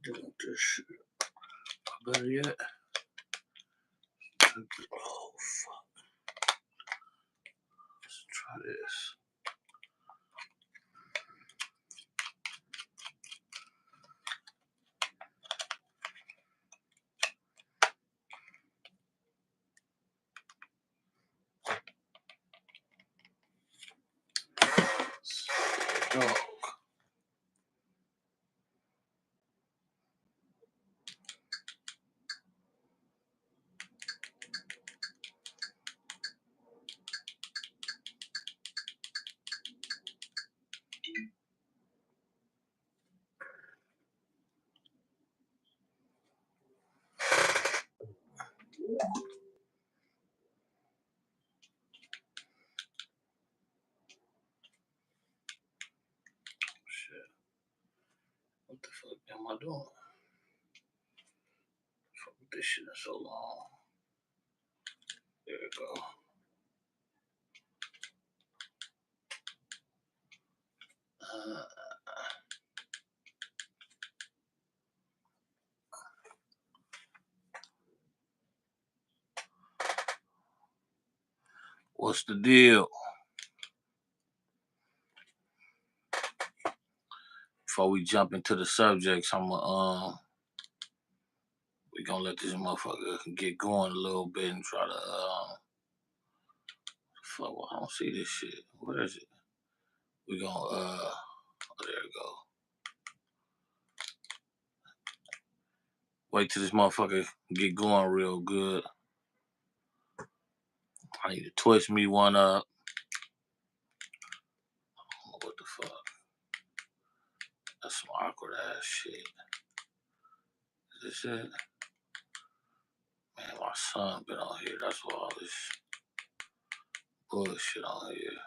doing this shit. Better yet. Oh, fuck. Let's try this. Dog. Shit. What the fuck am I doing? Fuck with this shit in so long. There we go. What's the deal? Before we jump into the subjects, we gonna let this motherfucker get going a little bit and try to fuck, well, I don't see this shit. Where is it? We gonna oh, there we go. Wait till this motherfucker get going real good. I need to twitch me one up. What the fuck? That's some awkward ass shit. Is this it? Man, my son been on here. That's why all this bullshit on here.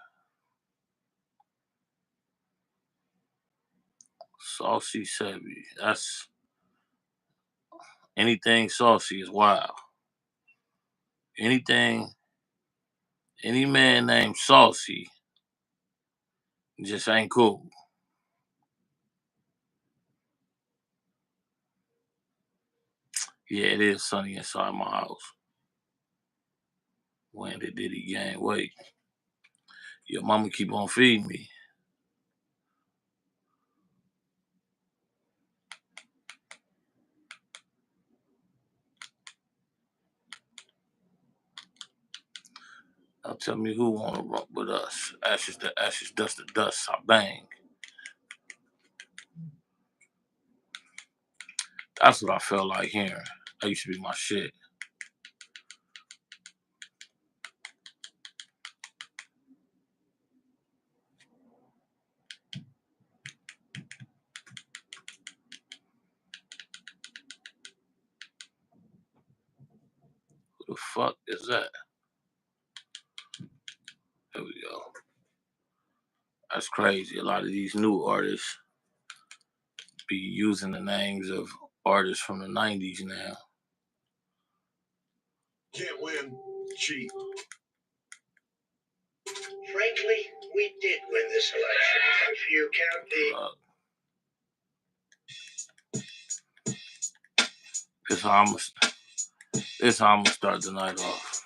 Saucy Sebby. That's anything saucy is wild. Any man named Saucy just ain't cool. Yeah, it is sunny inside my house. When the Diddy gang, wait. Your mama keep on feeding me. Now tell me who wanna rock with us. Ashes to ashes, dust to dust, I bang. That's what I felt like hearing. That used to be my shit. Who the fuck is that? There we go. That's crazy. A lot of these new artists be using the names of artists from the 90s now. Can't win, cheat. Frankly, we did win this election. If you count the... This how I'm gonna start the night off.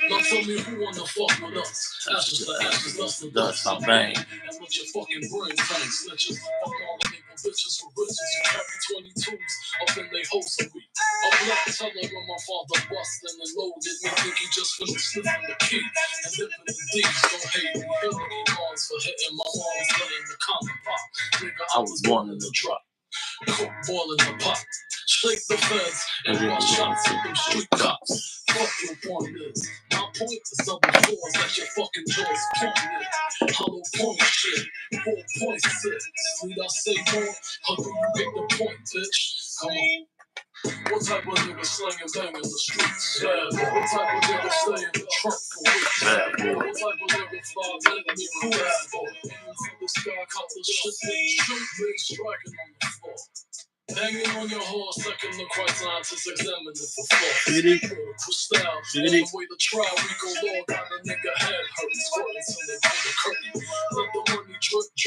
Now tell me who wanna fuck with us. Ashes to ashes, dust to dust, I bang. That's what your fucking brain tanks. Snitches, fuck all the nigga bitches with riches who carry 22s up in they hosiery. A black teller when my father busted and loaded me. Think he just finished sniffing the key and dipping the D's. Don't hate me, Hillary Barnes for hitting my mom's letting the condom pop. Nigga, I was born in the drop. Cook boil in the pot. Shake the feds and run shots at them street cops. Fuck your point is. My point is double fours that your fucking jaws pointed. Hollow point shit. 4.6. Need I say more? How do you get the point, bitch? Come on. What type of nigga slanging bang in the streets? Yeah. What type of nigga stay in the trunk for weeks? Yeah. What type of nigga fly letting me cool that boy? From the sky, caught the shit they shoot, big striking on the floor. Hanging on your horse, second the crime scientists examine it for flaws. Critical style, all the way to trial, we go law, got a nigga head hurt, squirting till they pull the curtain.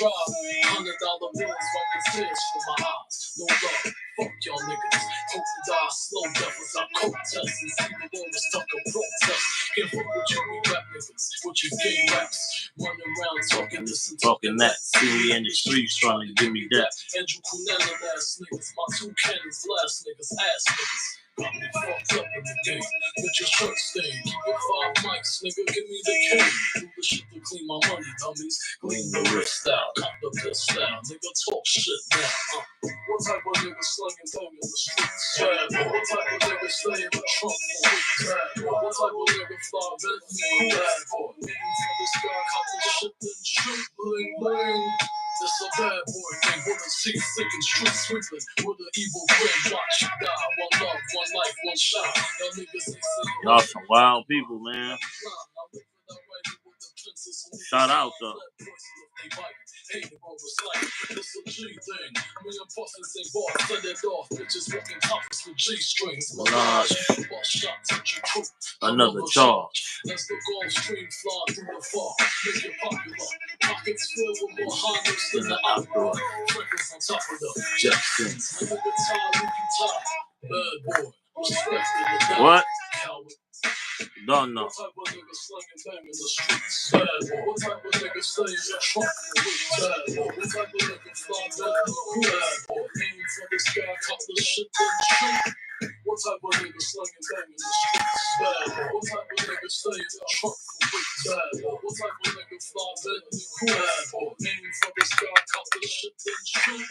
drive. $100 bills wipe the tears from my eyes. No love, fuck y'all niggas. Hope to die slow death as I protest and see the world is stuck in protest. Can't fuck with you, we rap niggas, with your gay raps. Running around talking this and talking that. See me in the streets trying to give me that. Andrew Cunnella ass niggas, my two cannons blast niggas, ass niggas. Got me fucked up in the game. Get your shirt stained. Keep your 5 mics, nigga. Give me the cane. Do the shit to clean my money, dummies. Clean the wrist style. Cop the piss style. Nigga, talk shit now. What type of nigga slinging thing in the streets? Bad boy. What type of nigga stay in the trunk for weeks? Bad boy. What type of nigga fly Bentley? Bad boy. Aim for the sky, cop the shit then shoot. Bling bling. This a bad boy thing, with a seat sick and street sweeping, with an evil grin, watch you die. One love, one life, one shot. Y'all niggas ain't saying Y'all some wild people, man. Shout out though. Hey, it's a G thing. Me and Puffin say bars, send it off. Bitches walking topless with G-strings. Mirage, bus shots at your crew. Another charge. Let's the Gulf Stream fly through the fog. Make it popular. Pockets filled with more Hondas than the opera. Freckles on top of the Jetsons. Nigga, the time we can tie. Bad boy. Respect What? Coward. Don't know. What type of nigga slinging bang in the streets? Bad boy. What type of nigga stay in the trunk for weeks? Bad boy. What type of nigga fly back the crew? Bad boy. Aim for the sky, cop the shit then shoot. What type of nigga slinging bang in the streets? Bad boy. What type of nigga stay in the trunk for weeks? Bad boy. What type of nigga fly back the crew? Bad boy. Aim for the sky, cop the shit then shoot.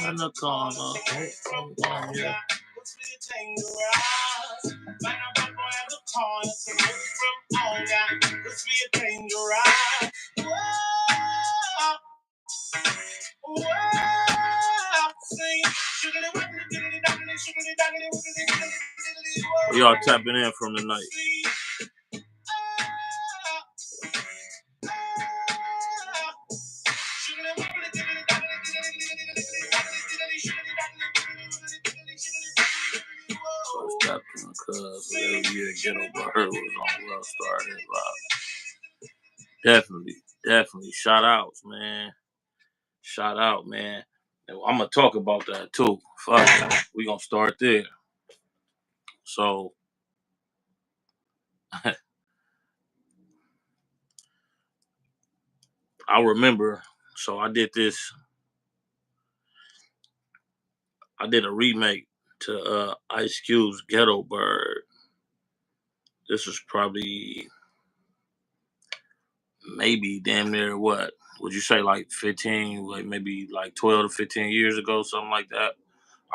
In the corner. Yeah. We are tapping in from tonight. First Captain Cuz, whatever year Ghetto Bird was on Well Started. Definitely. Shout outs, man. Shout out, man. And I'm gonna talk about that too. Fuck it. We gonna start there. So I remember, so I did a remake to Ice Cube's Ghetto Bird. This was probably maybe damn near what? Would you say like 15, like maybe like 12 to 15 years ago, something like that?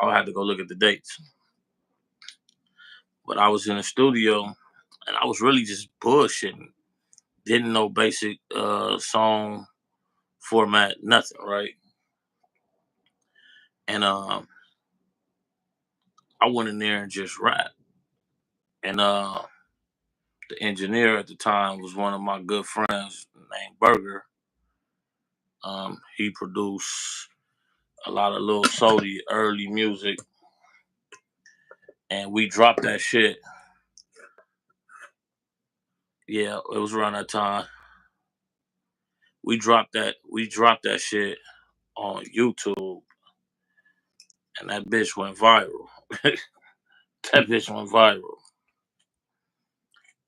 I would have to go look at the dates. But I was in the studio and I was really just bullshitting. Didn't know basic song format, nothing, right? And I went in there and just rap. And the engineer at the time was one of my good friends named Burger. He produced a lot of Lil Sody early music, and we dropped that shit. Yeah, it was around that time. We dropped that shit on YouTube, and that bitch went viral. That bitch went viral.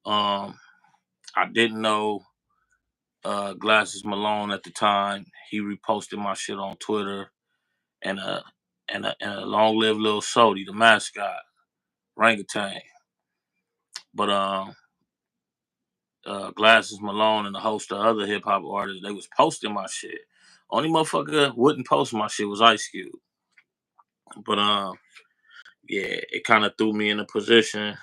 I didn't know Glasses Malone at the time. He reposted my shit on Twitter, and a long live Lil Sody, the mascot, orangutan. But Glasses Malone and a host of other hip hop artists, they was posting my shit. Only motherfucker wouldn't post my shit was Ice Cube. But yeah, it kind of threw me in a position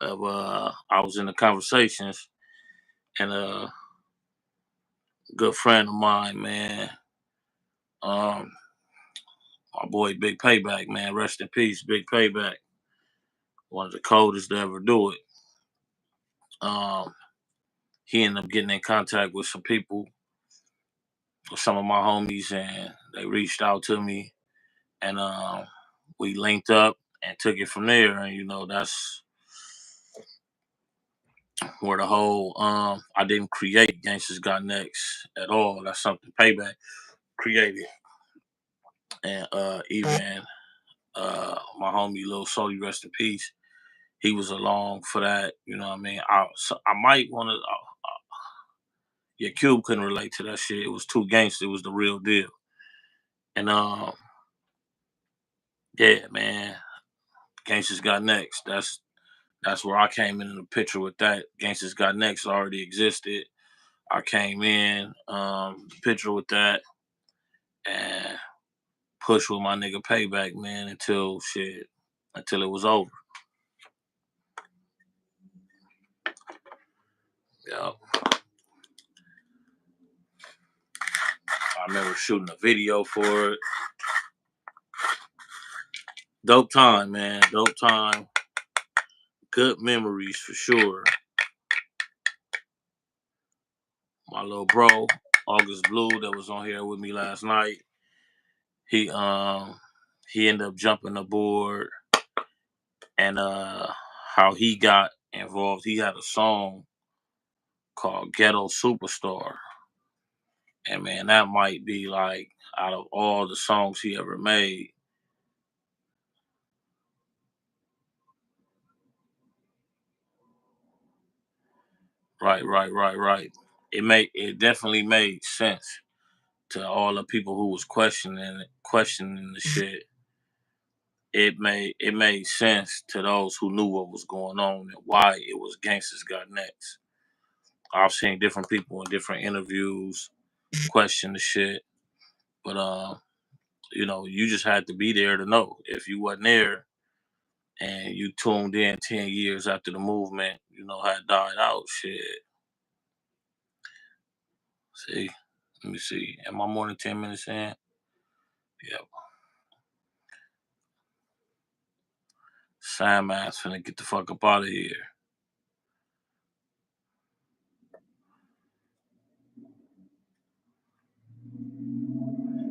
of I was in the conversations, and a good friend of mine, man, my boy Big Payback, man, rest in peace, Big Payback, one of the coldest to ever do it. He ended up getting in contact with some people, some of my homies, and they reached out to me, and we linked up and took it from there. And that's where the whole I didn't create Gangsters Got Next at all. That's something Payback created. And even my homie Lil Sody, rest in peace, he was along for that. You know what I mean? I might want to. Yeah, Cube couldn't relate to that shit. It was too gangster. It was the real deal. And yeah, man, Gangsters Got Next. That's where I came in the picture with that. Gangsters Got Next already existed. I came in the picture with that and pushed with my nigga Payback, man, until it was over. Yeah, I remember shooting a video for it. Dope time, man. Dope time. Good memories for sure. My little bro, August Blue, that was on here with me last night. He he ended up jumping aboard, and how he got involved. He had a song called Ghetto Superstar. And man, that might be like out of all the songs he ever made. Right. It definitely made sense to all the people who was questioning the shit. It made sense to those who knew what was going on and why it was Gangsters Got Next. I've seen different people in different interviews question the shit, but you just had to be there to know. If you wasn't there and you tuned in 10 years after the movement, had died out, shit. See, let me see. Am I more than 10 minutes in? Yep. Sandman's finna get the fuck up out of here.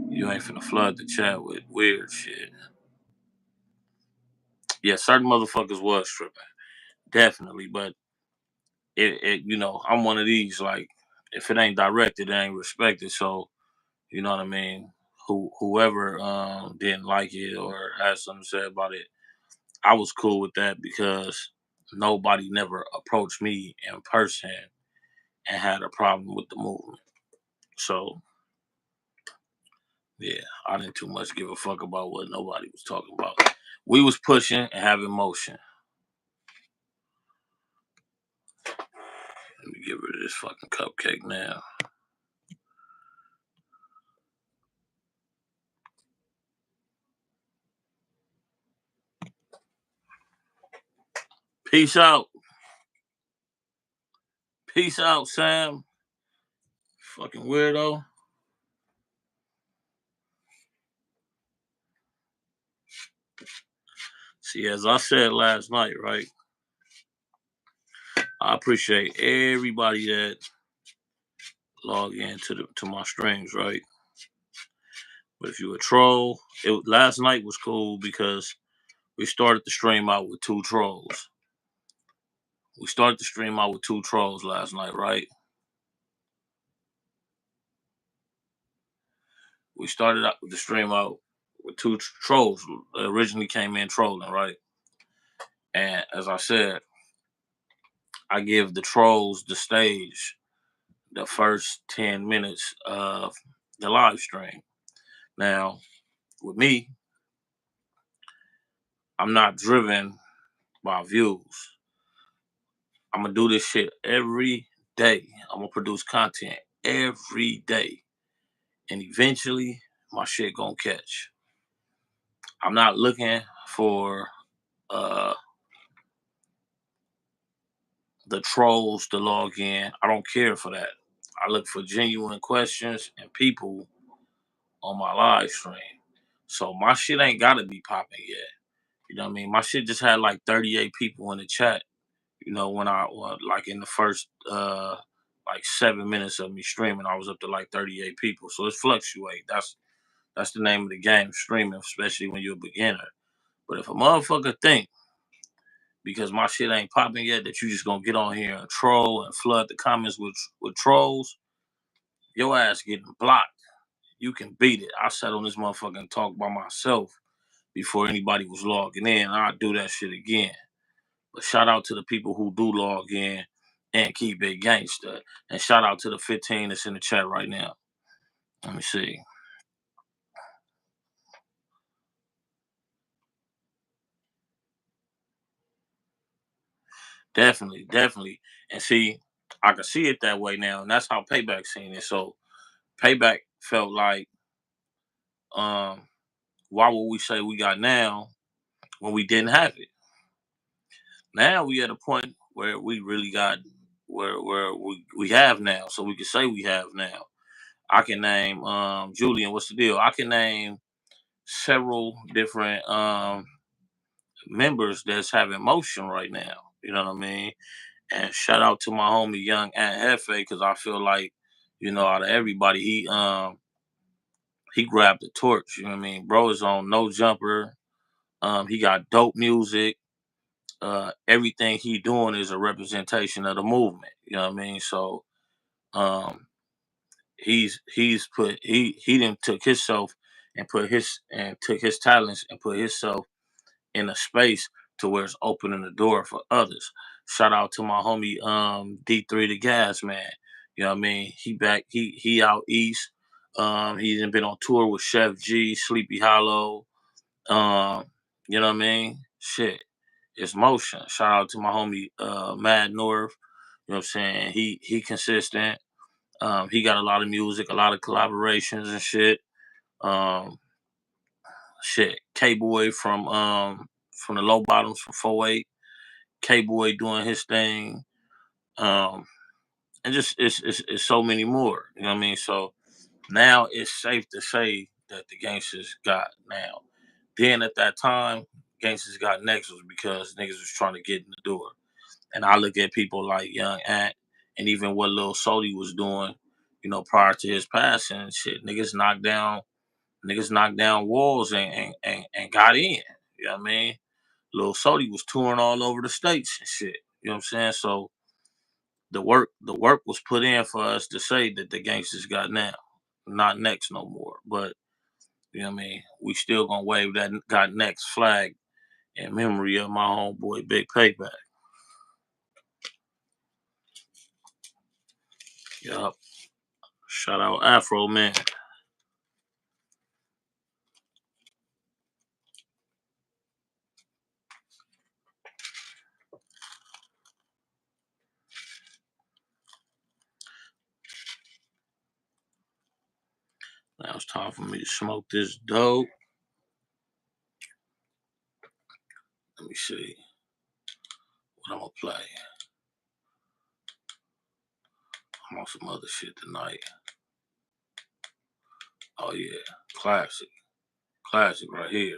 You ain't finna flood the chat with weird shit. Yeah, certain motherfuckers was tripping, definitely. But I'm one of these. Like, if it ain't directed, it ain't respected. So, you know what I mean. Whoever didn't like it or had something to say about it, I was cool with that because nobody never approached me in person and had a problem with the movement. So yeah, I didn't too much give a fuck about what nobody was talking about. We was pushing and having motion. Let me get rid of this fucking cupcake now. Peace out. Peace out, Sam. Fucking weirdo. See, as I said last night, right? I appreciate everybody that log in to my streams, right? But if you a troll, last night was cool because we started the stream out with two trolls. We started the stream out with two trolls last night, right? We started out with the stream out with two trolls that originally came in trolling, right? And as I said, I give the trolls the stage the first 10 minutes of the live stream. Now, with me, I'm not driven by views. I'm gonna do this shit every day. I'm gonna produce content every day. And eventually my shit gonna catch. I'm not looking for uh the trolls to log in. I don't care for that. I look for genuine questions and people on my live stream. So my shit ain't gotta be popping yet. You know what I mean? My shit just had like 38 people in the chat. Like in the first like 7 minutes of me streaming, I was up to like 38 people. So it's fluctuate. That's the name of the game, streaming, especially when you're a beginner. But if a motherfucker think because my shit ain't popping yet, that you just gonna get on here and troll and flood the comments with trolls, your ass getting blocked. You can beat it. I sat on this motherfucker and talked by myself before anybody was logging in. I'll do that shit again. But shout out to the people who do log in and keep it gangster. And shout out to the 15 that's in the chat right now. Let me see. Definitely. And see, I can see it that way now. And that's how Payback seen it. So Payback felt like, why would we say we got now when we didn't have it? Now we at a point where we really got where we have now. So we can say we have now. I can name Julian, what's the deal? I can name several different members that's having motion right now. You know what I mean? And shout out to my homie Young Aunt Hefe, because I feel like, out of everybody, he grabbed the torch. You know what I mean? Bro is on No Jumper. He got dope music. Everything he doing is a representation of the movement. You know what I mean? So he's put he done took himself and took his talents and put himself in a space to where it's opening the door for others. Shout out to my homie D3 the Gas Man. You know what I mean? He out east. He's been on tour with Chef G, Sleepy Hollow. You know what I mean? Shit. It's motion. Shout out to my homie Mad North. You know what I'm saying? He consistent. He got a lot of music, a lot of collaborations and shit. Um, K-Boy from the Low Bottoms from 48. K-Boy doing his thing. And just it's so many more. You know what I mean? So now it's safe to say that the gangsters got now. Then at that time, gangsters got next was because niggas was trying to get in the door. And I look at people like Young Ant and even what Lil Sody was doing, prior to his passing and shit. Niggas knocked down walls and got in. You know what I mean? Lil Sody was touring all over the states and shit. You know what I'm saying? So the work was put in for us to say that the gangsters got now, not next no more. But you know what I mean? We still gonna wave that got next flag in memory of my homeboy Big Payback. Yup. Shout out Afro Man. Now it's time for me to smoke this dope. Let me see what I'm gonna play. I'm on some other shit tonight. Oh yeah, classic right here.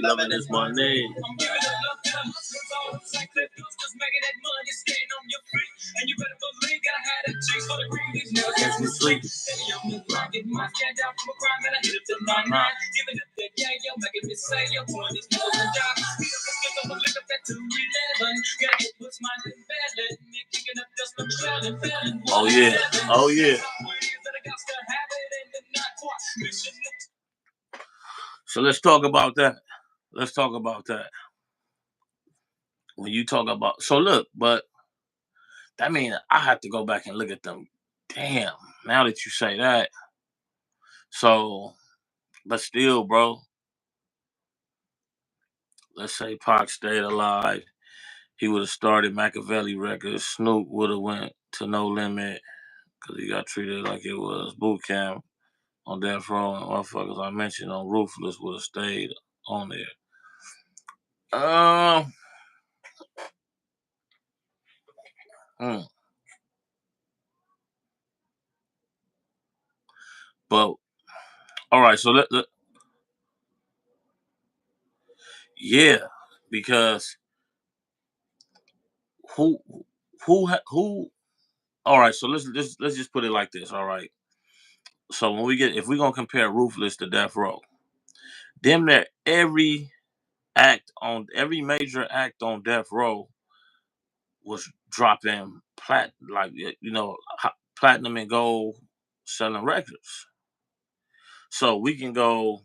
Loving is my name. Oh yeah. Oh yeah. So let's talk about that. let's talk about that. When you talk about, so look, but that means I have to go back and look at them. Damn, now that you say that. So, but still, bro, let's say Pac stayed alive. He would have started Machiavelli Records. Snoop would have went to No Limit because he got treated like it was boot camp on Death Row. And motherfuckers I mentioned on Ruthless would have stayed on there. Um, hmm. But all right, so yeah, because who who all right, so let's just put it like this, all right. So when we get if we're gonna compare Ruthless to Death Row, damn near every major act on Death Row was dropping platinum and gold selling records. So we can do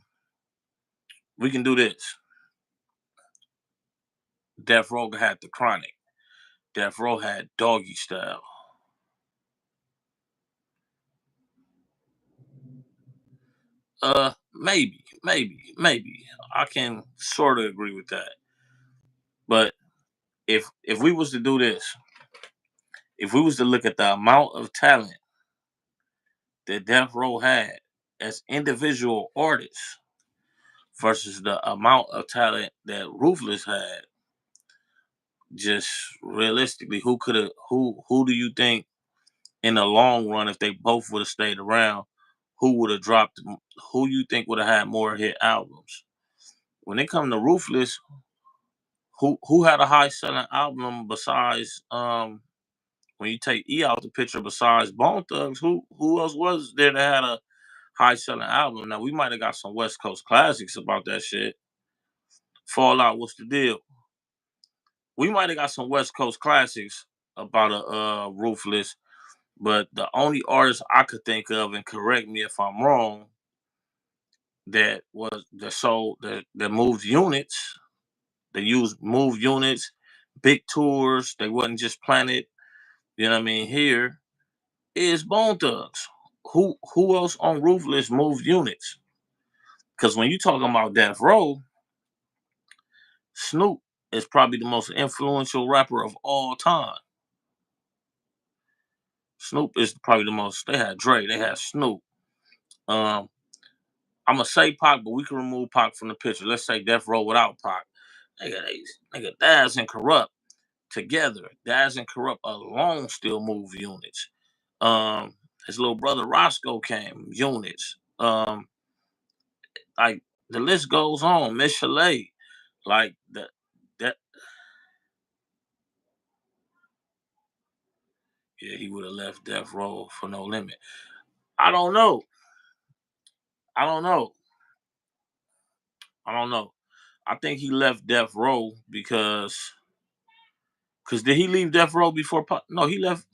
this. Death Row had the Chronic. Death Row had Doggy Style. Maybe. I can sort of agree with that. But if we was to do this, if we was to look at the amount of talent that Death Row had as individual artists versus the amount of talent that Ruthless had, just realistically, who do you think in the long run, if they both would have stayed around, who would have dropped? Who you think would have had more hit albums? When it comes to Ruthless, who had a high selling album besides when you take E out the picture besides Bone Thugs, who else was there that had a high selling album? Now we might have got some West Coast classics about that shit. Fallout, what's the deal? We might have got some West Coast classics about a Ruthless, but the only artist I could think of, and correct me if I'm wrong, that moved units. They used moved units, big tours. They wasn't just planted. You know what I mean? Here is Bone Thugs. Who else on Ruthless moved units? Because when you talking about Death Row, Snoop is probably the most influential rapper of all time. Snoop is probably the most. They had Dre, they had Snoop. Um, I'm gonna say Pac, but we can remove Pac from the picture. Let's say Death Row without Pac. Nigga, Daz and Corrupt together. Daz and Corrupt alone still move units. His little brother Roscoe came units. Like the list goes on. Miss Chalet, like that. Yeah, he would have left Death Row for No Limit. I don't know. I don't know. I don't know. I think he left Death Row because did he leave Death Row before Pac? No, he left.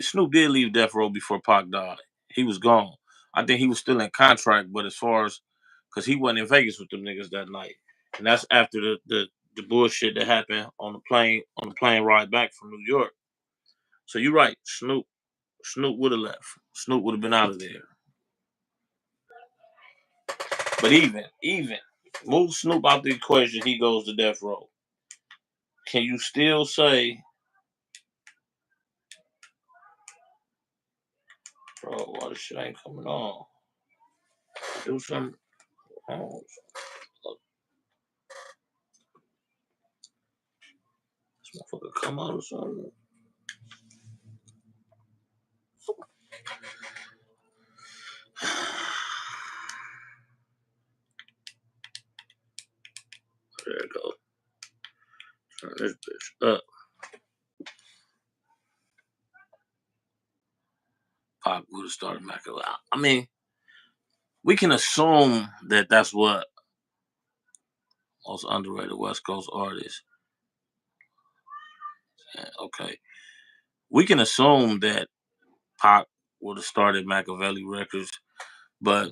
Snoop did leave Death Row before Pac died. He was gone. I think he was still in contract, but as far as because he wasn't in Vegas with them niggas that night, and that's after the bullshit that happened on the plane ride back from New York. So you're right, Snoop would have left. Snoop would have been out of there. But even move Snoop out the equation, he goes to Death Row. Can you still say, bro, why this shit ain't coming on? Do something. Oh, this motherfucker come out or something. There it goes. Turn this bitch up. Pop would have started Machiavelli. I mean, we can assume that that's what most underrated West Coast artists. Okay, we can assume that Pac would have started Machiavelli Records, but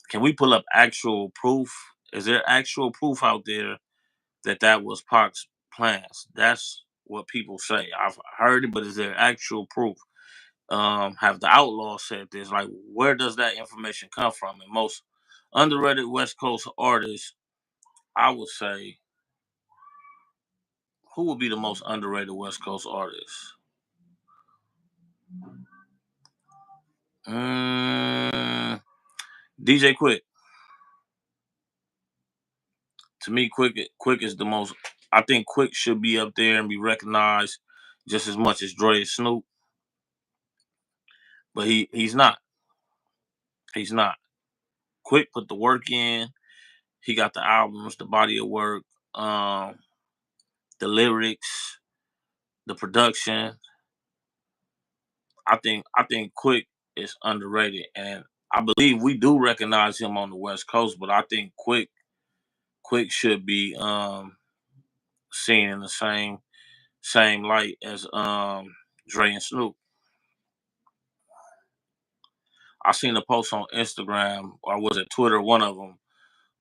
can we pull up actual proof Is there actual proof out there that was Pac's plans? That's what people say. I've heard it, but is there actual proof? Have the Outlaws said this? Like, where does that information come from? And most underrated West Coast artists, I would say, who would be the most underrated West Coast artist? Mm, DJ Quick. To me, Quick is the most. I think Quick should be up there and be recognized just as much as Dre and Snoop, but he's not. He's not. Quick put the work in. He got the albums, the body of work, um, the lyrics, the production. I think Quick is underrated, and I believe we do recognize him on the West Coast, but I think Quick should be seen in the same light as Dre and Snoop. I seen a post on Instagram or was it Twitter, one of them,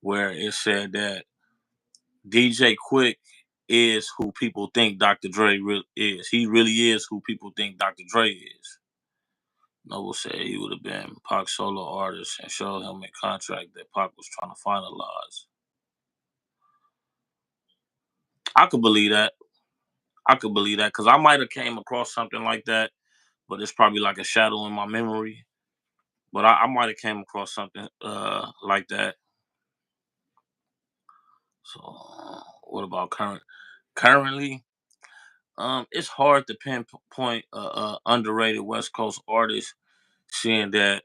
where it said that DJ Quick is who people think Dr. Dre is. He really is who people think Dr. Dre is. Noble said he would have been Pac's solo artist and showed him a contract that Pac was trying to finalize. I could believe that. I could believe that because I might have came across something like that, but it's probably like a shadow in my memory. But I might have came across something like that. So what about currently? It's hard to pinpoint a underrated West Coast artist, seeing that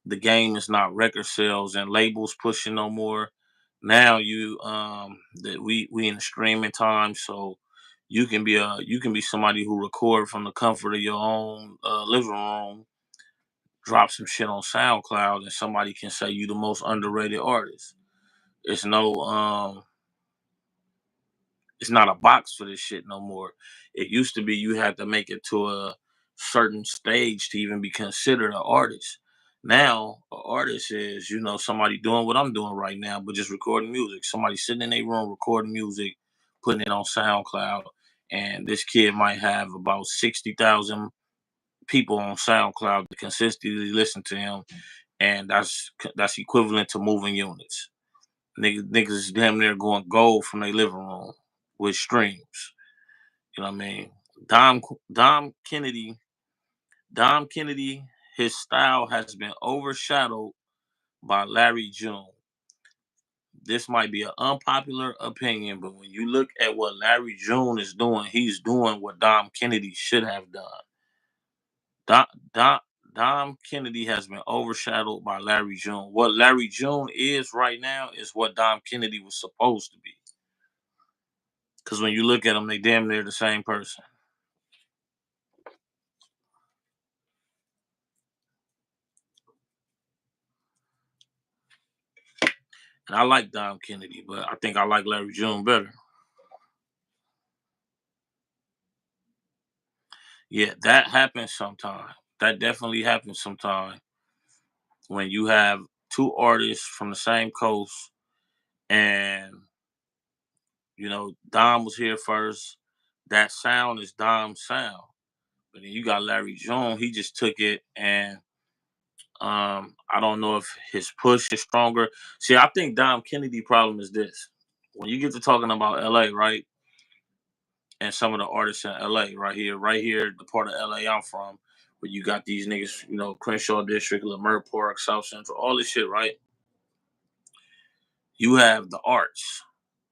the game is not record sales and labels pushing no more. Now that we in the streaming time, so you can be somebody who record from the comfort of your own living room, drop some shit on SoundCloud, and somebody can say you the most underrated artist. It's no it's not a box for this shit no more. It used to be you had to make it to a certain stage to even be considered an artist. Now, an artist is, somebody doing what I'm doing right now, but just recording music. Somebody sitting in their room recording music, putting it on SoundCloud, and this kid might have about 60,000 people on SoundCloud that consistently listen to him, and that's equivalent to moving units. Niggas is damn near going gold from their living room with streams. You know what I mean? Dom Dom Kennedy, Dom Kennedy, his style has been overshadowed by Larry June. This might be an unpopular opinion, but when you look at what Larry June is doing, he's doing what Dom Kennedy should have done. Dom, Dom, Dom Kennedy has been overshadowed by Larry June. What Larry June is right now is what Dom Kennedy was supposed to be. Because when you look at them, they damn near the same person. And I like Dom Kennedy, but I think I like Larry June better. Yeah, that happens sometime. That definitely happens sometime when you have two artists from the same coast and Dom was here first. That sound is Dom's sound. But then you got Larry June, he just took it and I don't know if his push is stronger. See, I think Dom Kennedy problem is this. When you get to talking about LA, right? And some of the artists in LA, right here, the part of LA I'm from, where you got these niggas, Crenshaw District, Leimert Park, South Central, all this shit, right? You have the arts.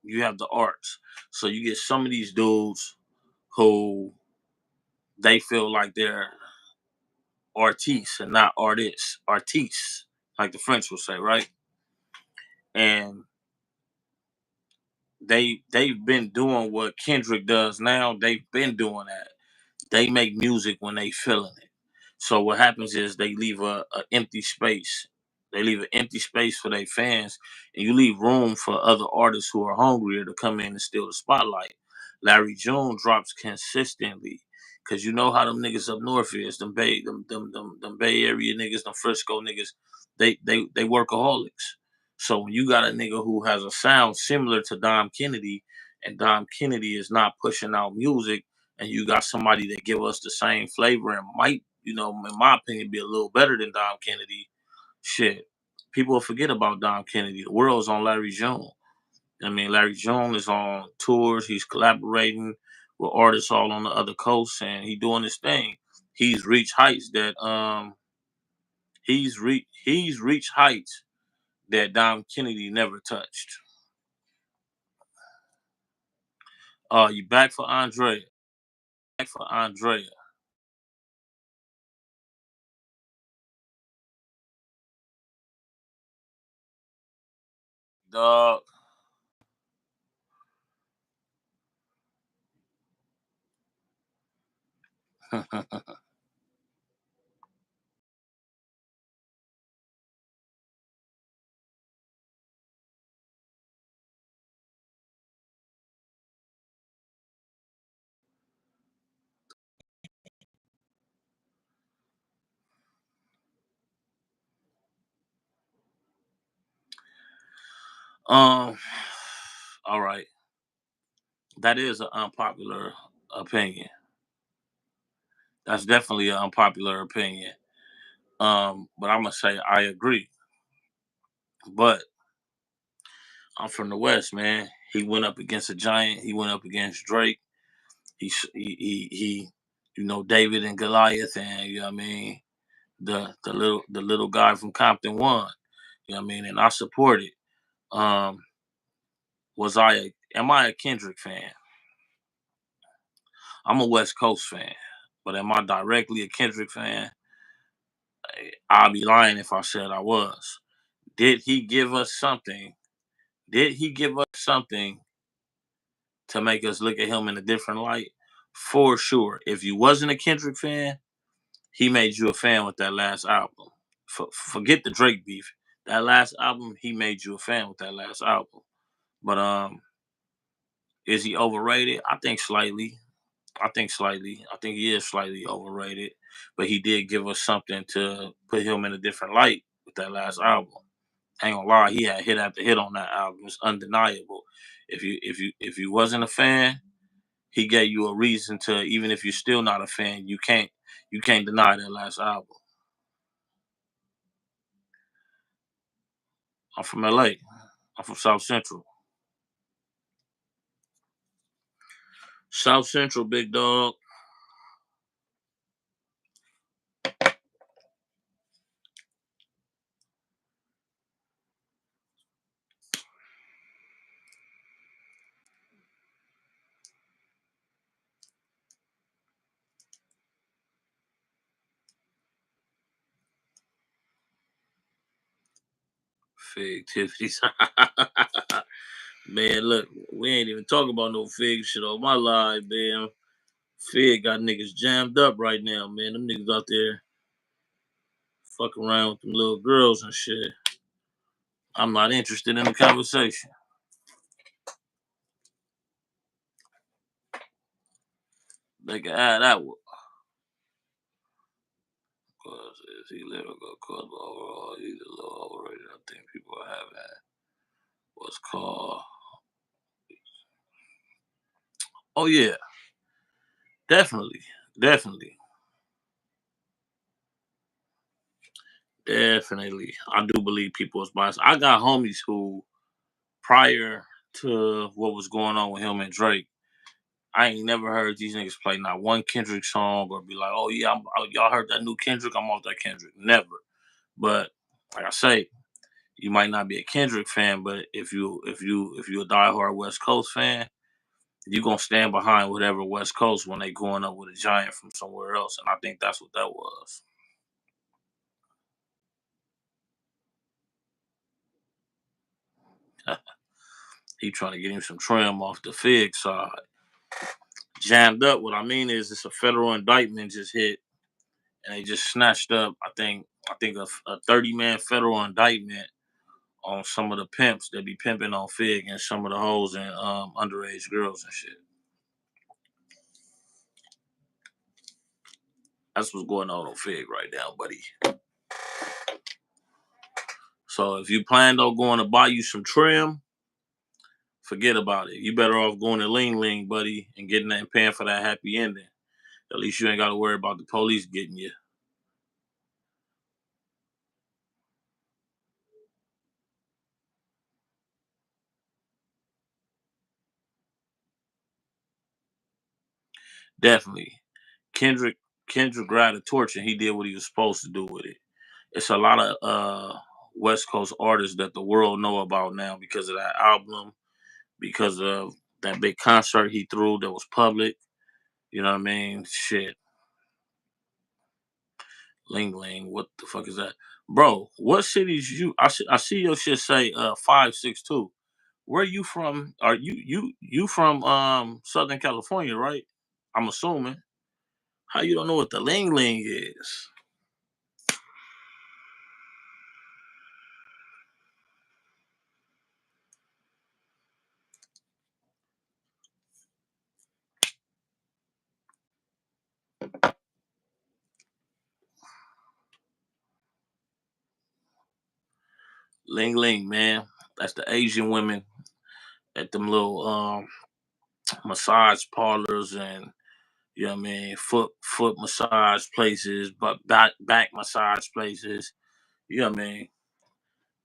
You have the arts. So you get some of these dudes who they feel like they're artistes and not artists. Artistes, like the French will say, right? And they've been doing what Kendrick does now. They've been doing that. They make music when they feeling it. So what happens is they leave a empty space. They leave an empty space for their fans, and you leave room for other artists who are hungrier to come in and steal the spotlight. Larry June drops consistently, cause you know how them niggas up north is, them Bay Area niggas, them Frisco niggas. They workaholics. So when you got a nigga who has a sound similar to Dom Kennedy, and Dom Kennedy is not pushing out music, and you got somebody that give us the same flavor and might, in my opinion, be a little better than Dom Kennedy, shit, people will forget about Dom Kennedy. The world's on Larry June. I mean, Larry June is on tours. He's collaborating with artists all on the other coast, and he doing his thing. He's reached heights that he's reached heights that Dom Kennedy never touched. You back for Andrea? Back for Andrea, dog. um, all right, that is an unpopular opinion. That's definitely an unpopular opinion. But I'm gonna say I agree. But I'm from the West, man. He went up against a giant. He went up against Drake. He David and Goliath, and you know what I mean, the little guy from Compton won. You know what I mean, and I support it. Um, am I a Kendrick fan? I'm a West Coast fan, but am I directly a Kendrick fan? I'll be lying if I said I was. Did he give us something? Did he give us something to make us look at him in a different light? For sure. If you wasn't a Kendrick fan, he made you a fan with that last album. Forget the Drake beef. That last album, he made you a fan with that last album. But is he overrated? I think slightly. I think slightly. I think he is slightly overrated. But he did give us something to put him in a different light with that last album. I ain't gonna lie, he had hit after hit on that album. It's undeniable. If you wasn't a fan, he gave you a reason to, even if you're still not a fan, you can't deny that last album. I'm from LA. I'm from South Central. South Central, big dog. Fig Tiffany's. Man, look, we ain't even talking about no Fig shit on my live, man. Fig got niggas jammed up right now, man. Them niggas out there fucking around with them little girls and shit. I'm not interested in the conversation. They can add that one. Cause is he little go cause overall he's a little overrated. I think people have had what's called. Oh yeah, definitely, definitely, definitely. I do believe people is biased. I got homies who, prior to what was going on with him and Drake, I ain't never heard these niggas play not one Kendrick song or be like, "Oh yeah, y'all heard that new Kendrick? I'm off that Kendrick." Never. But like I say, you might not be a Kendrick fan, but if you a diehard West Coast fan, you gonna stand behind whatever West Coast when they going up with a giant from somewhere else, and I think that's what that was. He trying to get him some trim off the Fig side. Jammed up. What I mean is, it's a federal indictment just hit, and they just snatched up. I think a 30-man federal indictment on some of the pimps that be pimping on Fig and some of the hoes and underage girls and shit. That's what's going on Fig right now, buddy. So if you plan on going to buy you some trim, forget about it. You better off going to Ling Ling, buddy, and getting that and paying for that happy ending. At least you ain't got to worry about the police getting you. Definitely. Kendrick Kendrick grabbed a torch and he did what he was supposed to do with it. It's a lot of West Coast artists that the world know about now because of that album, because of that big concert he threw that was public. You know what I mean? Shit. Ling Ling, what the fuck is that? Bro, what cities you I see your shit say 562. Where you from? Are you from Southern California, right? I'm assuming. How you don't know what the Ling Ling is? Ling Ling, man. That's the Asian women at them little massage parlors and you know what I mean, foot massage places, but back massage places. You know what I mean?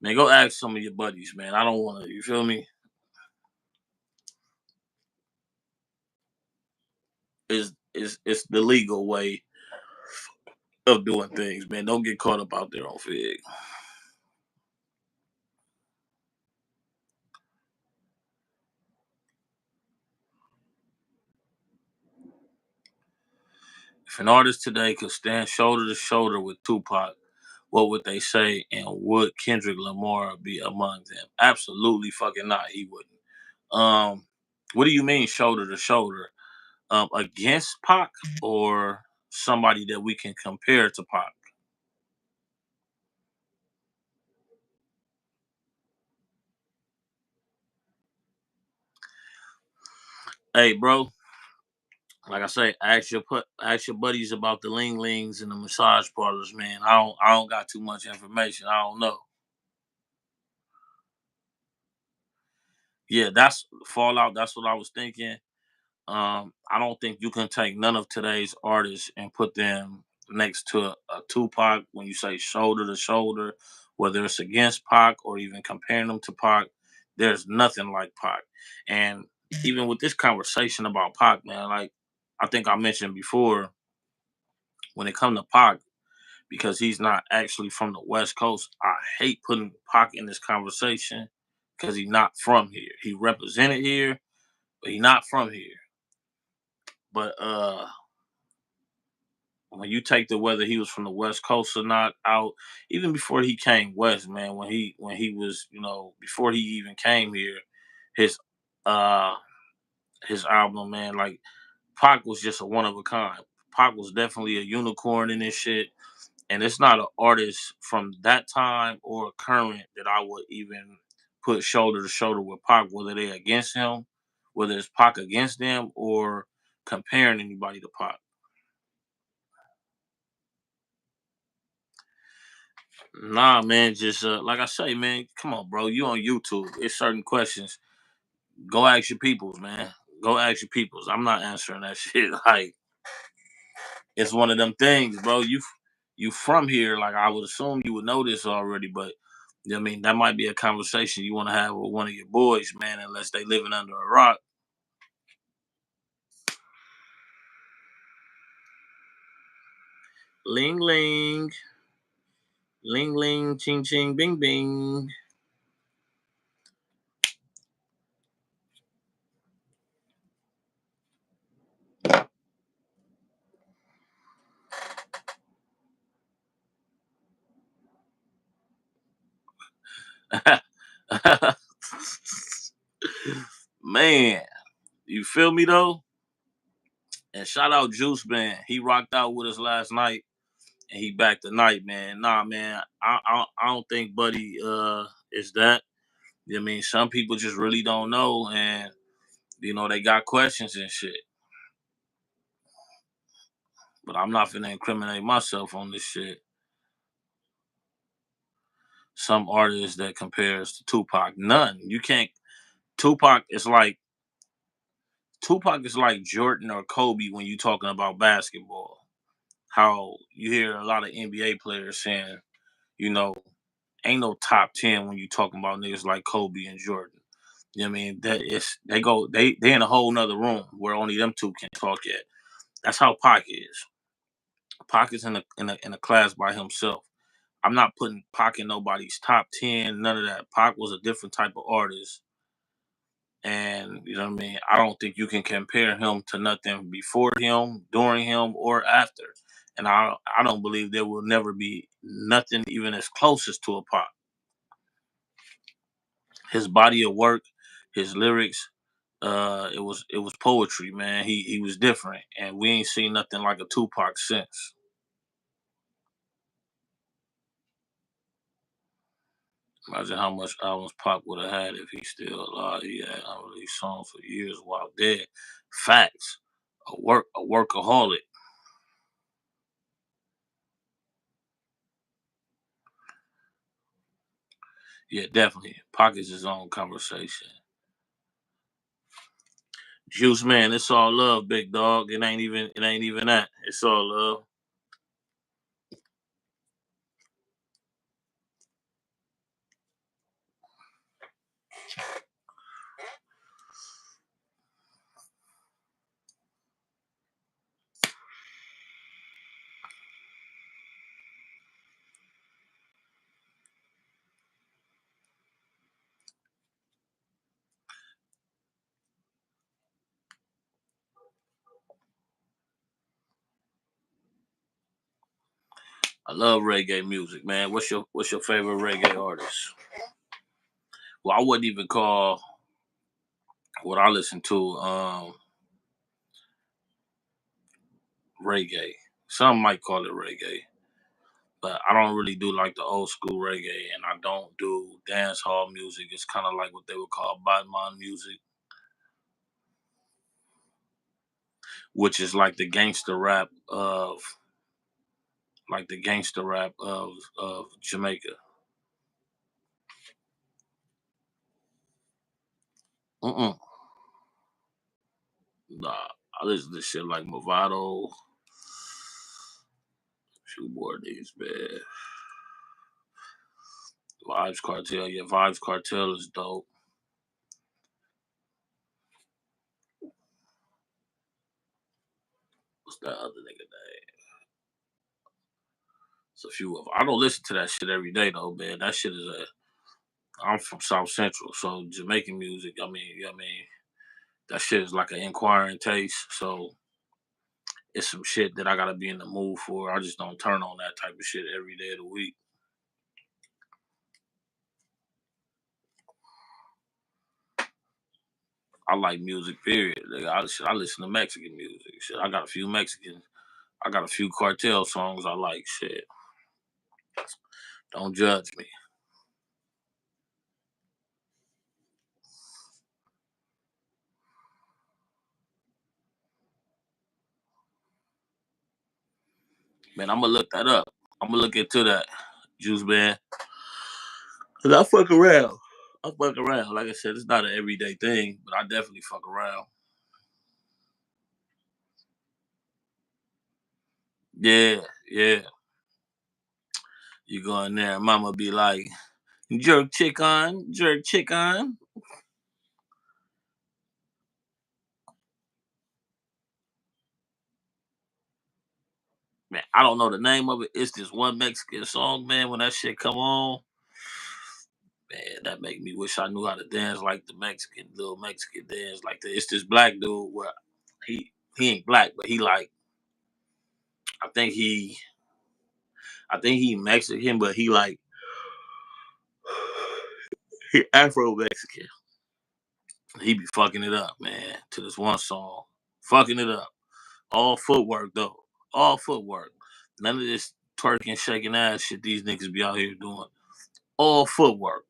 Man, go ask some of your buddies, man. I don't wanna you feel me? It's the legal way of doing things, man. Don't get caught up out there on fig. If an artist today could stand shoulder to shoulder with Tupac, what would they say? And would Kendrick Lamar be among them? Absolutely fucking not. He wouldn't. Um, what do you mean shoulder to shoulder? Against Pac or somebody that we can compare to Pac? Hey, bro. Like I say, ask your buddies about the Ling Lings and the massage parlors, man. I don't got too much information. I don't know. Yeah, that's Fallout. That's what I was thinking. I don't think you can take none of today's artists and put them next to a Tupac when you say shoulder to shoulder, whether it's against Pac or even comparing them to Pac. There's nothing like Pac. And even with this conversation about Pac, man, like I think I mentioned before, when it comes to Pac, because he's not actually from the West Coast, I hate putting Pac in this conversation because he's not from here. He represented here, but he's not from here. But when you take the whether he was from the West Coast or not out, even before he came west, man, when he was, before he even came here, his uh his album, man, like Pac was just a one of a kind. Pac was definitely a unicorn in this shit. And it's not an artist from that time or current that I would even put shoulder to shoulder with Pac, whether they against him, whether it's Pac against them or comparing anybody to Pac. Nah, man, just like I say, man, come on, bro. You on YouTube. It's certain questions. Go ask your peoples, man. Go ask your peoples. I'm not answering that shit. Like it's one of them things, bro. You from here, like I would assume you would know this already, but you know what I mean that might be a conversation you want to have with one of your boys, man, unless they living under a rock. Ling ling, ling ling, ching ching, bing bing. Man, you feel me though? And shout out Juice Man. He rocked out with us last night and he back tonight, man. Nah, man, I don't think Buddy is that. You know what I mean, some people just really don't know, and they got questions and shit. But I'm not finna incriminate myself on this shit. some artist that compares to Tupac. None. You can't. Tupac is like Tupac is like Jordan or Kobe when you talking about basketball. How you hear a lot of NBA players saying, you know, ain't no top 10 when you talking about niggas like Kobe and Jordan. You know what I mean? That is they in a whole nother room where only them two can talk at. That's how Pac is. Pac is in a class by himself. I'm not putting Pac in nobody's top 10, none of that. Pac was a different type of artist. And you know what I mean? I don't think you can compare him to nothing before him, during him, or after. And I don't believe there will never be nothing even as closest to a Pac. His body of work, his lyrics, it was poetry, man. He was different, and we ain't seen nothing like a Tupac since. Imagine how much albums Pac would have had if he's still alive. He had unreleased songs for years while dead. Facts. A workaholic. Yeah, definitely. Pac is his own conversation. Juice man, it's all love, big dog. It ain't even that. It's all love. I love reggae music, man. What's your favorite reggae artist? Well, I wouldn't even call what I listen to reggae. Some might call it reggae, but I don't really do like the old school reggae, and I don't do dance hall music. It's kind of like what they would call Batman music, which is like the gangster rap of Jamaica. Mm-mm. Nah, I listen to shit like Movado, few more niggas, man. Vibes Cartel, yeah, Vibes Cartel is dope. What's that other nigga name? It's a few of 'em. I don't listen to that shit every day though, man. That shit is a. I'm from South Central, so Jamaican music. I mean, you know what I mean, that shit is like an inquiring taste. So it's some shit that I gotta be in the mood for. I just don't turn on that type of shit every day of the week. I like music, period. Like, I listen to Mexican music. Shit, I got a few Mexican. I got a few cartel songs I like. Shit, don't judge me, man. I'm gonna look that up. I'm gonna look into that, Juice man. Cause I fuck around. I fuck around. Like I said, it's not an everyday thing, but I definitely fuck around. Yeah, yeah. You go in there, mama be like, jerk chick on. Man, I don't know the name of it. It's this one Mexican song, man. When that shit come on, man, that make me wish I knew how to dance like the Mexican little Mexican dance like that. It's this black dude where he ain't black, but he like I think he I think he Mexican, but he like he Afro Mexican. He be fucking it up, man. To this one song, fucking it up. All footwork though, all footwork. None of this twerking, shaking ass shit these niggas be out here doing. All footwork.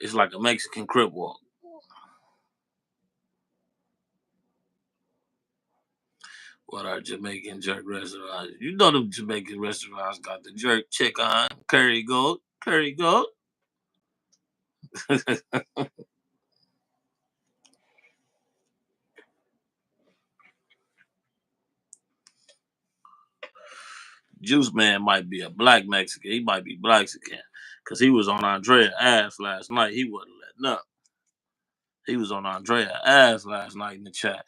It's like a Mexican crip walk. What are Jamaican jerk restaurants? You know them Jamaican restaurants got the jerk chicken, curry goat. There you go. Juice Man might be a black Mexican. He might be Blaxican. Because he was on Andrea ass last night. He wasn't letting up. He was on Andrea ass last night in the chat.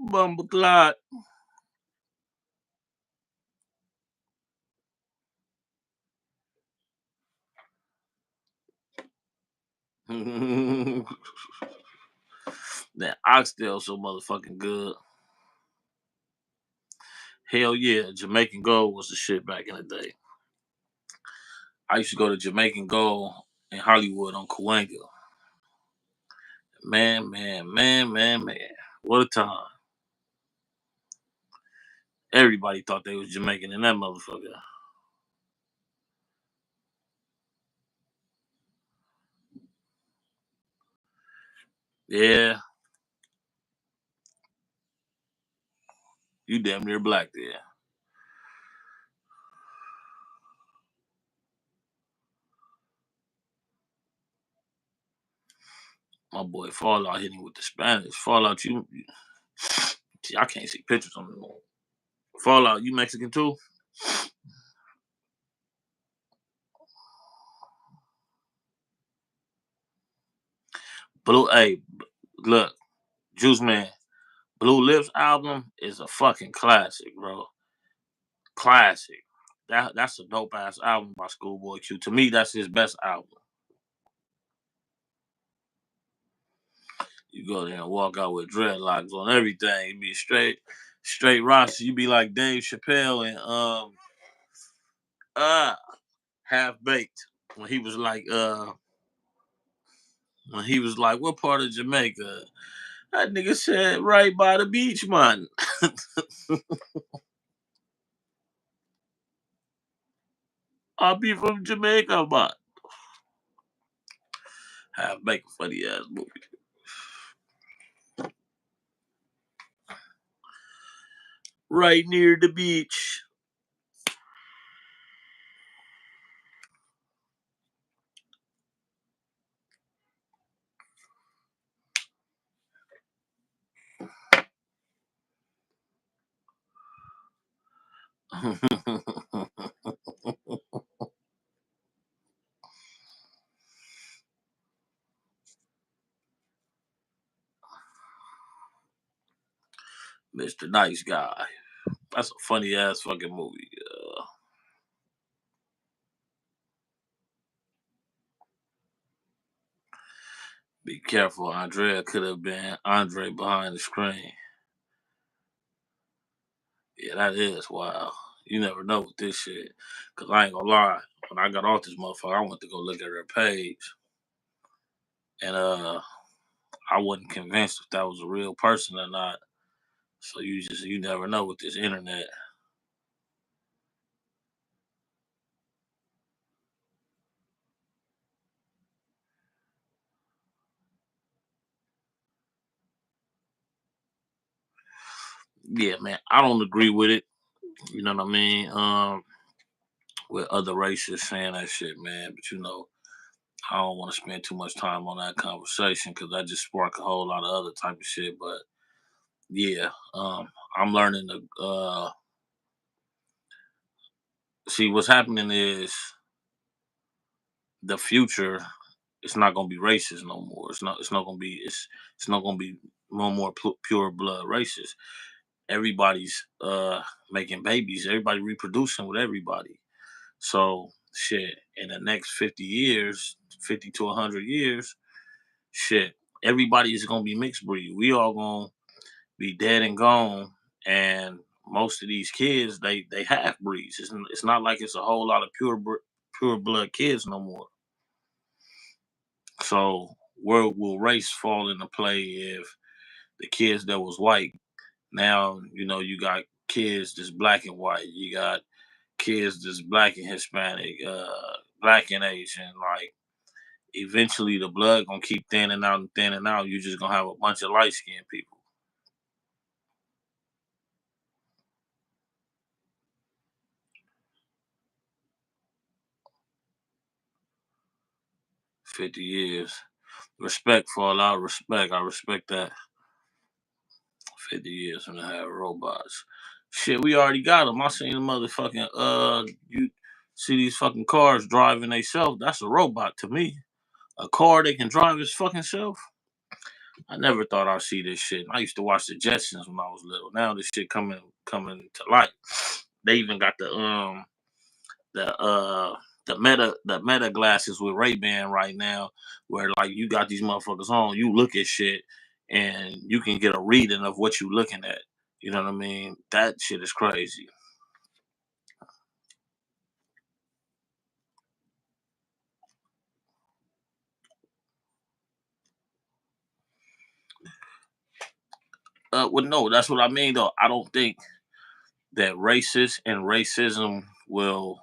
Bumbleclot. That oxtail so motherfucking good. Hell yeah, Jamaican Gold was the shit back in the day. I used to go to Jamaican Gold in Hollywood on Cahuenga. Man. What a time. Everybody thought they was Jamaican in that motherfucker. Yeah, you damn near black there. My boy Fallout hitting with the Spanish. Fallout, see, I can't see pictures on the wall. Fallout, you Mexican too? Blue, hey, look, Juice Man, Blue Lips album is a fucking classic, bro. Classic. That's a dope ass album by Schoolboy Q. To me, that's his best album. You go there and walk out with dreadlocks on everything. You be straight Rossi. You be like Dave Chappelle and uh Half Baked when he was like what part of Jamaica? That nigga said right by the beach, man. I'll be from Jamaica, man. Half Baked, funny ass movie. Right near the beach. Mr. Nice Guy. That's a funny ass fucking movie. Be careful, Andrea could have been Andre behind the screen. Yeah, that is wild. You never know with this shit. Cause I ain't gonna lie, when I got off this motherfucker, I went to go look at her page, and I wasn't convinced if that was a real person or not. So you never know with this internet. Yeah, man, I don't agree with it. You know what I mean? With other races saying that shit, man. But I don't want to spend too much time on that conversation because that just spark a whole lot of other type of shit. But yeah, I'm learning to see what's happening is the future. It's not gonna be racist no more. It's not gonna be. It's not gonna be no more pure blood racist. Everybody's making babies. Everybody reproducing with everybody. So shit, in the next 50 years, 50 to 100 years, shit, everybody is gonna be mixed breed. We all gonna be dead and gone, and most of these kids they half breeds. It's not like it's a whole lot of pure blood kids no more. So where will race fall into play if the kids that was white now you got kids that's black and white, you got kids that's black and Hispanic, black and Asian, like eventually the blood gonna keep thinning out and thinning out. You're just gonna have a bunch of light skinned people. 50 years. Respect for a lot of respect. I respect that. 50 years and I have robots. Shit, we already got them. I seen the motherfucking, you see these fucking cars driving themselves. That's a robot to me. A car that can drive its fucking self. I never thought I'd see this shit. I used to watch the Jetsons when I was little. Now this shit coming to light. They even got the meta glasses with Ray-Ban right now, where like you got these motherfuckers on, you look at shit and you can get a reading of what you looking at. You know what I mean? That shit is crazy. Well, no, that's what I mean though. I don't think that racist and racism will.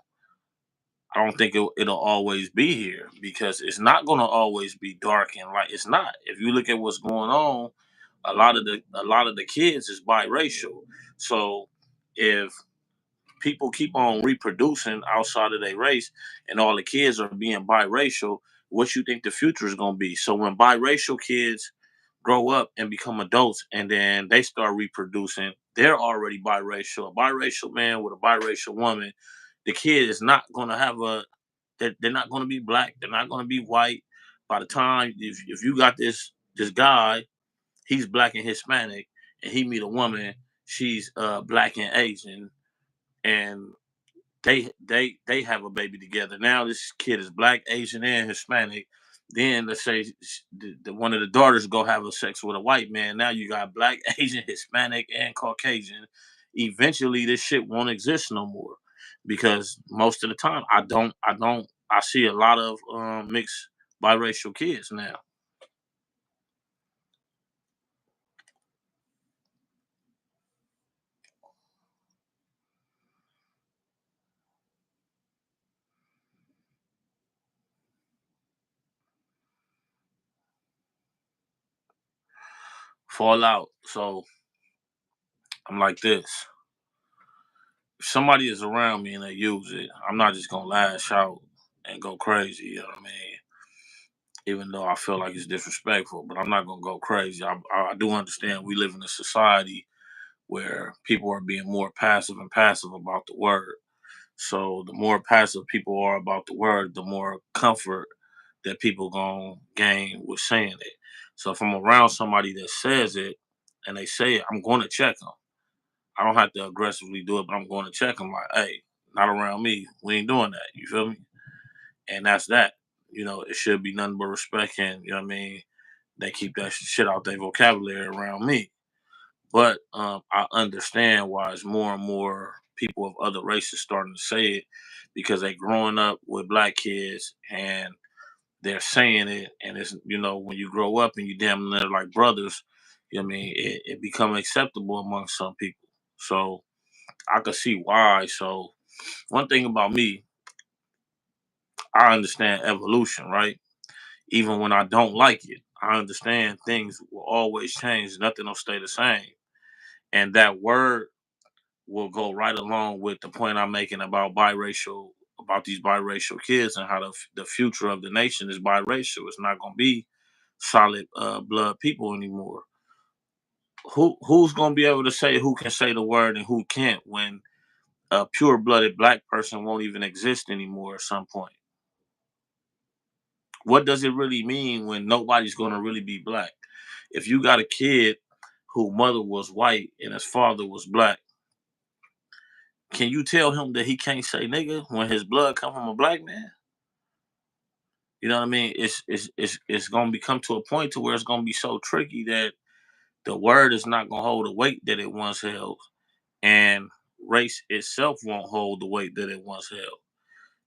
I don't think it'll always be here because it's not gonna always be dark and light. It's not. If you look at what's going on, a lot of the kids is biracial. So if people keep on reproducing outside of their race and all the kids are being biracial, what you think the future is going to be? So when biracial kids grow up and become adults and then they start reproducing, they're already biracial. A biracial man with a biracial woman, the kid is not going to have they're not going to be black, they're not going to be white. By the time if you got this guy, he's black and Hispanic, and he meet a woman, she's black and Asian, and they have a baby together. Now this kid is black, Asian, and Hispanic. Then let's say one of the daughters go have a sex with a white man. Now you got black, Asian, Hispanic, and Caucasian. Eventually, this shit won't exist no more because most of the time I see a lot of mixed biracial kids now. Fall out. So I'm like this. If somebody is around me and they use it, I'm not just gonna lash out and go crazy. You know what I mean? Even though I feel like it's disrespectful, but I'm not gonna go crazy. I do understand we live in a society where people are being more passive and passive about the word. So the more passive people are about the word, the more comfort that people gonna gain with saying it. So if I'm around somebody that says it and they say it, I'm going to check them. I don't have to aggressively do it, but I'm going to check them. Like, hey, not around me. We ain't doing that. You feel me? And that's that. It should be nothing but respect, and you know what I mean. They keep that shit out their vocabulary around me. But I understand why it's more and more people of other races starting to say it because they growing up with black kids and they're saying it, and it's when you grow up and you damn near like brothers, you know what I mean, it become acceptable among some people. So I could see why. So one thing about me, I understand evolution, right? Even when I don't like it, I understand things will always change. Nothing will stay the same. And that word will go right along with the point I'm making about these biracial kids and how the future of the nation is biracial. It's not going to be solid blood people anymore. Who's going to be able to say who can say the word and who can't when a pure blooded black person won't even exist anymore at some point? What does it really mean when nobody's going to really be black? If you got a kid whose mother was white and his father was black, can you tell him that he can't say nigga when his blood come from a black man? You know what I mean? It's gonna become to a point to where it's gonna be so tricky that the word is not gonna hold the weight that it once held, and race itself won't hold the weight that it once held.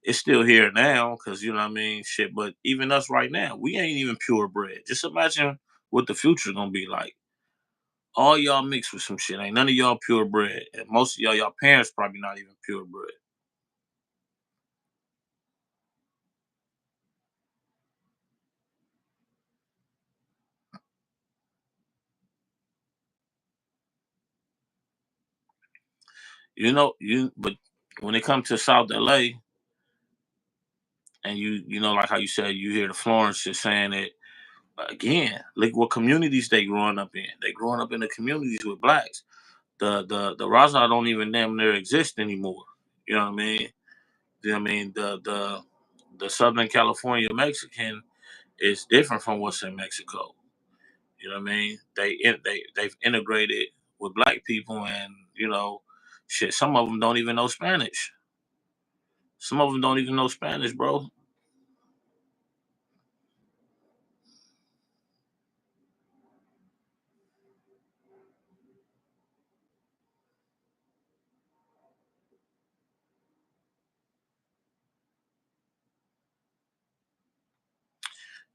It's still here now, cause you know what I mean, shit. But even us right now, we ain't even purebred. Just imagine what the future gonna be like. All y'all mixed with some shit. Ain't none of y'all purebred, and most of y'all parents probably not even purebred. But when it comes to South LA, And you know, like how you said, you hear the Florence just saying it again. Look what communities they growing up in. They growing up in the communities with blacks. The Raza don't even damn near exist anymore. You know what I mean? You know what I mean? The Southern California Mexican is different from what's in Mexico. You know what I mean? They've integrated with black people, and you know, shit. Some of them don't even know Spanish. Some of them don't even know Spanish, bro.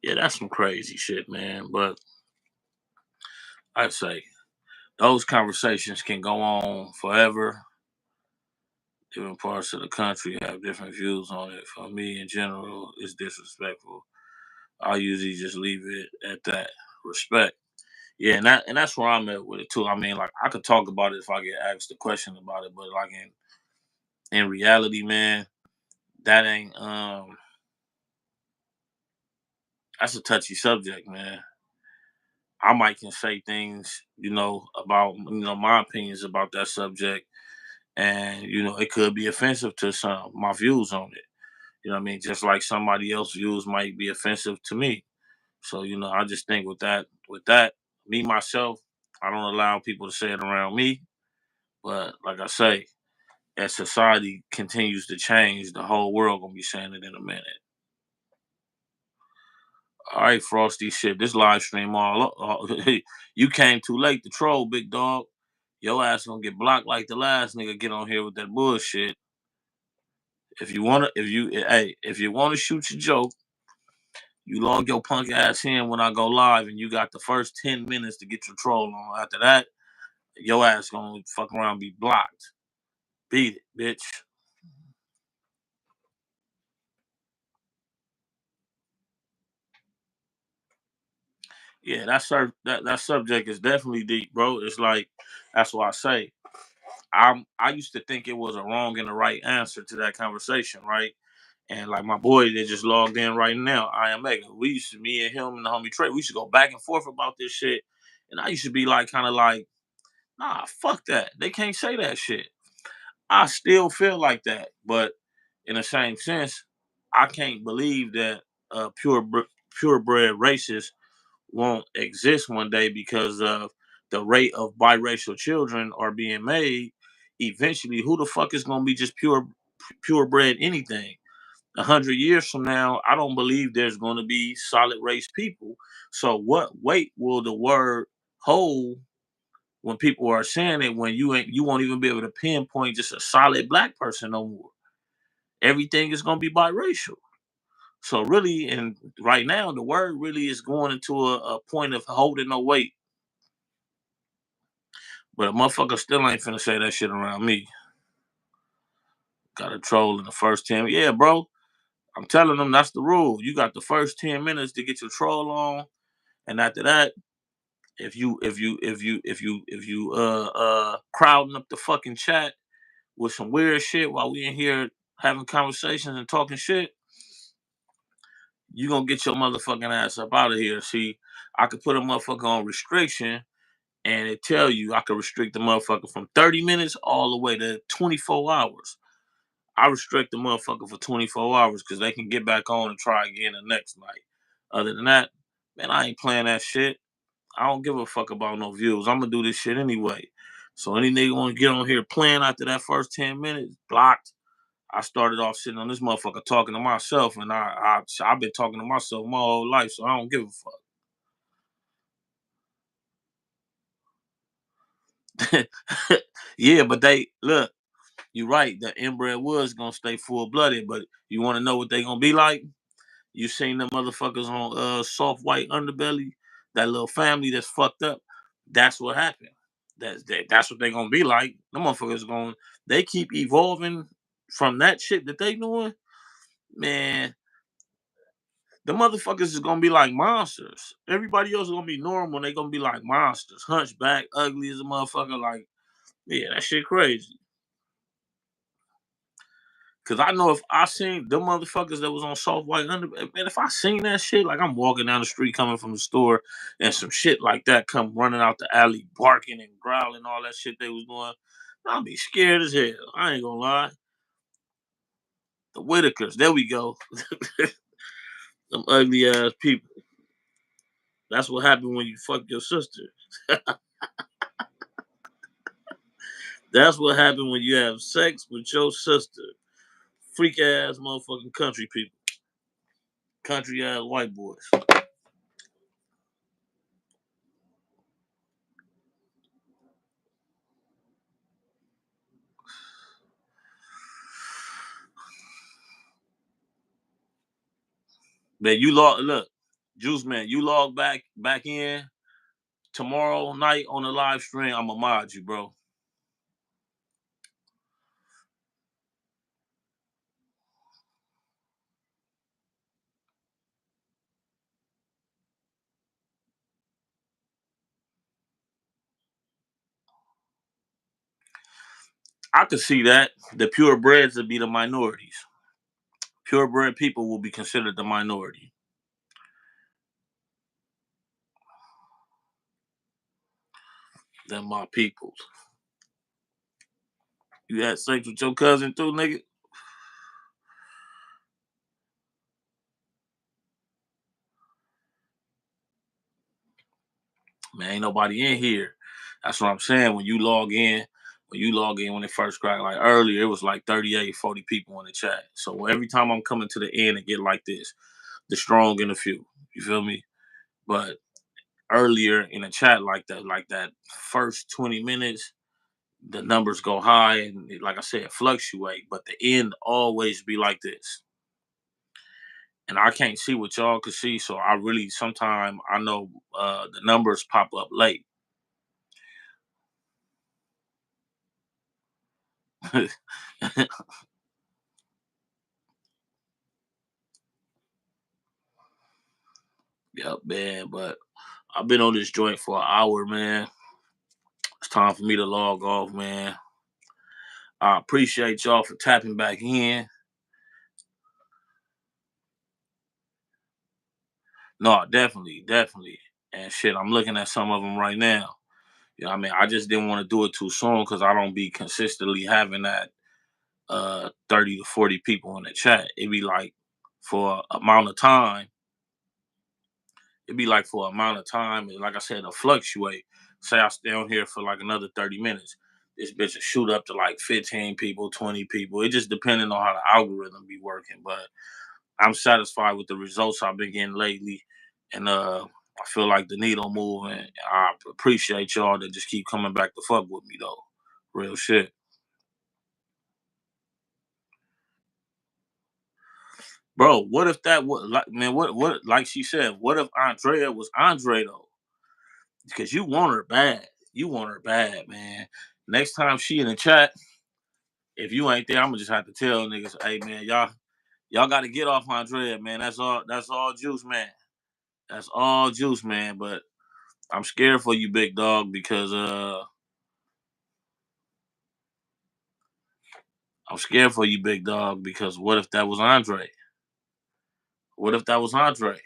Yeah, that's some crazy shit, man. But I'd say those conversations can go on forever. Different parts of the country have different views on it. For me, in general, it's disrespectful. I usually just leave it at that. Respect. Yeah, and that's where I'm at with it too. I mean, like I could talk about it if I get asked a question about it, but like in reality, man, that ain't that's a touchy subject, man. I might can say things, you know, about my opinions about that subject, and it could be offensive to some my views on it. You know what I mean? Just like somebody else's views might be offensive to me. So, I just think with that, me myself, I don't allow people to say it around me. But like I say, as society continues to change, the whole world gonna be saying it in a minute. All right, Frosty, shit, this live stream you came too late to troll, big dog. Your ass gonna get blocked like the last nigga get on here with that bullshit. If you wanna shoot your joke, you log your punk ass in when I go live, and you got the first 10 minutes to get your troll on. After that, your ass gonna fuck around and be blocked. Beat it, bitch. Yeah, that subject is definitely deep, bro. It's like that's why I say I used to think it was a wrong and a right answer to that conversation, right? And like my boy that just logged in right now, I am Mega. Me and him and the homie Trey, we used to go back and forth about this shit. And I used to be like, kind of like, nah, fuck that. They can't say that shit. I still feel like that, but in the same sense, I can't believe that purebred racists won't exist one day because of the rate of biracial children are being made. Eventually, who the fuck is gonna be just purebred anything? 100 years from now, I don't believe there's going to be solid race people. So, what weight will the word hold when people are saying it when you won't even be able to pinpoint just a solid black person no more? Everything is going to be biracial. So really, and right now, the word really is going into a point of holding no weight. But a motherfucker still ain't finna say that shit around me. Got a troll in the first 10. Yeah, bro. I'm telling them that's the rule. You got the first 10 minutes to get your troll on, and after that, if you crowding up the fucking chat with some weird shit while we in here having conversations and talking shit, you gonna get your motherfucking ass up out of here. See, I could put a motherfucker on restriction, and it tell you I could restrict the motherfucker from 30 minutes all the way to 24 hours. I restrict the motherfucker for 24 hours because they can get back on and try again the next night. Other than that, man, I ain't playing that shit. I don't give a fuck about no views. I'm gonna do this shit anyway. So any nigga want to get on here playing after that first 10 minutes, blocked. I started off sitting on this motherfucker talking to myself, and I've been talking to myself my whole life, so I don't give a fuck. Yeah, but they look. You're right. The inbred was gonna stay full blooded, but you want to know what they gonna be like? You seen them motherfuckers on soft white underbelly, that little family that's fucked up. That's what happened. That's what they gonna be like. The motherfuckers going they keep evolving from that shit that they doing. Man, the motherfuckers is gonna be like monsters. Everybody else is gonna be normal. They gonna be like monsters, hunchback, ugly as a motherfucker. Like, yeah, that shit crazy. Cause I know if I seen them motherfuckers that was on soft white under, man, if I seen that shit, like I'm walking down the street coming from the store and some shit like that come running out the alley, barking and growling, all that shit they was doing, I'll be scared as hell. I ain't gonna lie. The Whitakers, there we go. Them ugly ass people. That's what happened when you fuck your sister. That's what happened when you have sex with your sister. Freak ass motherfucking country people. Country ass white boys. Man, you look, Juice Man, you log back in tomorrow night on the live stream. I'ma mod you, bro. I could see that. The purebreds would be the minorities. Purebred people will be considered the minority. Them my peoples. You had sex with your cousin too, nigga? Man, ain't nobody in here. That's what I'm saying. When it first cracked, like earlier, it was like 38, 40 people in the chat. So every time I'm coming to the end and get like this, the strong and the few. You feel me? But earlier in the chat, like that first 20 minutes, the numbers go high and like I said, fluctuate. But the end always be like this. And I can't see what y'all can see, so I really sometimes I know the numbers pop up late. Yep, man. But I've been on this joint for an hour, man. It's time for me to log off, man. I appreciate y'all for tapping back in. No, definitely. And shit, I'm looking at some of them right now. You know what I mean? I just didn't want to do it too soon because I don't be consistently having that 30 to 40 people in the chat. It'd be like for amount of time. It'd be like for amount of time. And like I said, it'll fluctuate. Say I stay on here for like another 30 minutes. This bitch will shoot up to like 15 people, 20 people. It just depending on how the algorithm be working. But I'm satisfied with the results I've been getting lately. And I feel like the needle moving. I appreciate y'all that just keep coming back to fuck with me though. Real shit. Bro, what if that was like man, what like she said, what if Andrea was Andre though? Because you want her bad. You want her bad, man. Next time she in the chat, if you ain't there, I'm gonna just have to tell niggas, hey man, y'all gotta get off Andrea, man. That's all juice, man. That's all juice, man. But I'm scared for you, big dog, because I'm scared for you, big dog, because what if that was Andre? What if that was Andre?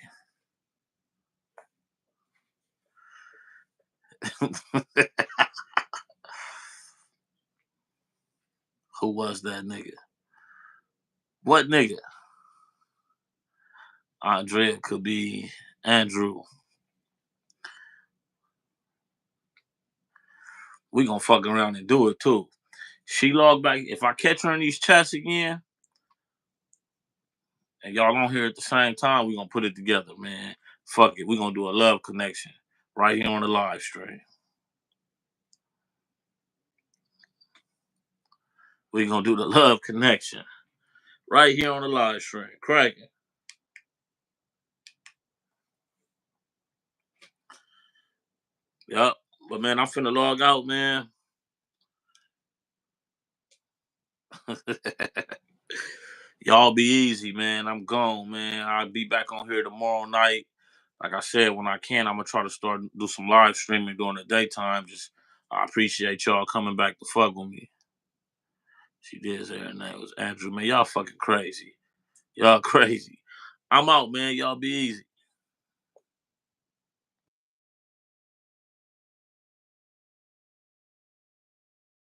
Who was that nigga? What nigga? Andrea could be Andrew. We gonna fuck around and do it too. She logged back. If I catch her in these chats again, and y'all on here at the same time, we gonna put it together, man. Fuck it. We gonna do a love connection right here on the live stream. We gonna do the love connection right here on the live stream. Cracking. Yup. But man, I'm finna log out, man. Y'all be easy, man. I'm gone, man. I'll be back on here tomorrow night. Like I said, when I can, I'm gonna try to start do some live streaming during the daytime. Just I appreciate y'all coming back to fuck with me. She did say her name was Andrew. Man, y'all fucking crazy. Y'all crazy. I'm out, man. Y'all be easy.